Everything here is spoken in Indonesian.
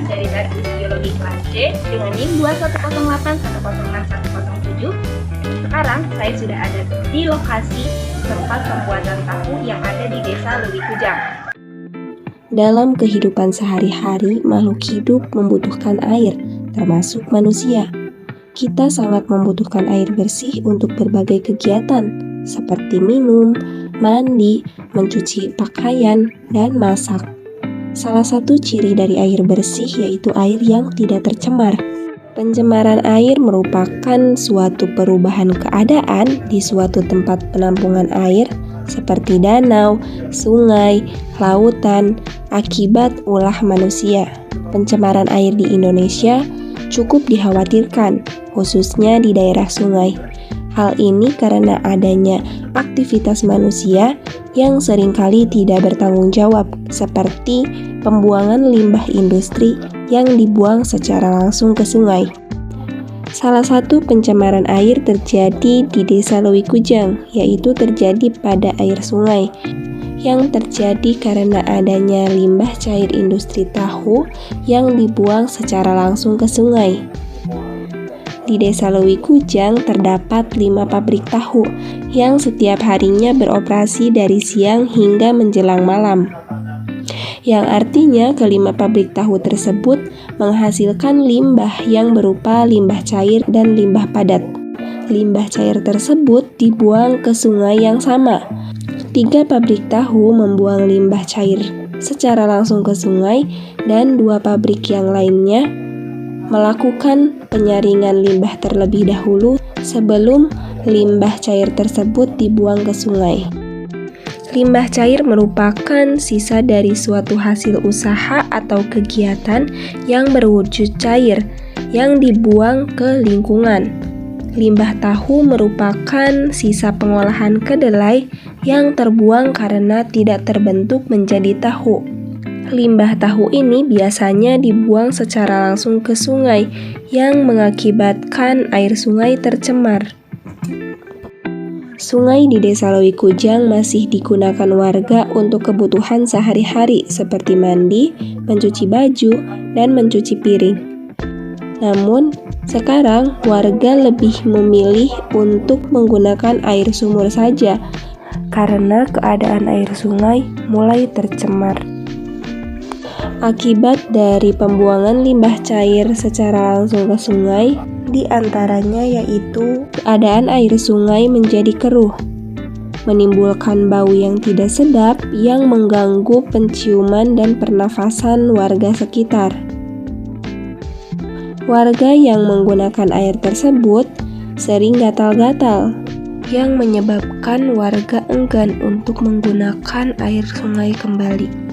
dari Teknik Biologi kelas C dengan NIM 21081061107. Sekarang saya sudah ada di lokasi tempat pembuatan tahu yang ada di Desa Lewi Kujang. Dalam kehidupan sehari-hari, makhluk hidup membutuhkan air, termasuk manusia. Kita sangat membutuhkan air bersih untuk berbagai kegiatan, seperti minum, mandi, mencuci pakaian, dan masak. Salah satu ciri dari air bersih yaitu air yang tidak tercemar. Pencemaran air merupakan suatu perubahan keadaan di suatu tempat penampungan air seperti danau, sungai, lautan, akibat ulah manusia. Pencemaran air di Indonesia cukup dikhawatirkan, khususnya di daerah sungai. Hal ini karena adanya aktivitas manusia yang seringkali tidak bertanggung jawab, seperti pembuangan limbah industri yang dibuang secara langsung ke sungai. Salah satu pencemaran air terjadi di Desa Lewi Kujang, yaitu terjadi pada air sungai, yang terjadi karena adanya limbah cair industri tahu yang dibuang secara langsung ke sungai. Di Desa Lewi Kujang terdapat 5 pabrik tahu yang setiap harinya beroperasi dari siang hingga menjelang malam. Yang artinya kelima pabrik tahu tersebut menghasilkan limbah yang berupa limbah cair dan limbah padat. Limbah cair tersebut dibuang ke sungai yang sama. 3 pabrik tahu membuang limbah cair secara langsung ke sungai dan 2 pabrik yang lainnya melakukan penyaringan limbah terlebih dahulu sebelum limbah cair tersebut dibuang ke sungai. Limbah cair merupakan sisa dari suatu hasil usaha atau kegiatan yang berwujud cair yang dibuang ke lingkungan. Limbah tahu merupakan sisa pengolahan kedelai yang terbuang karena tidak terbentuk menjadi tahu. Limbah tahu ini biasanya dibuang secara langsung ke sungai yang mengakibatkan air sungai tercemar. Sungai di Desa Lewi Kujang masih digunakan warga untuk kebutuhan sehari-hari seperti mandi, mencuci baju, dan mencuci piring. Namun, sekarang warga lebih memilih untuk menggunakan air sumur saja karena keadaan air sungai mulai tercemar. Akibat dari pembuangan limbah cair secara langsung ke sungai, di antaranya yaitu keadaan air sungai menjadi keruh, menimbulkan bau yang tidak sedap yang mengganggu penciuman dan pernafasan warga sekitar. Warga yang menggunakan air tersebut sering gatal-gatal, yang menyebabkan warga enggan untuk menggunakan air sungai kembali.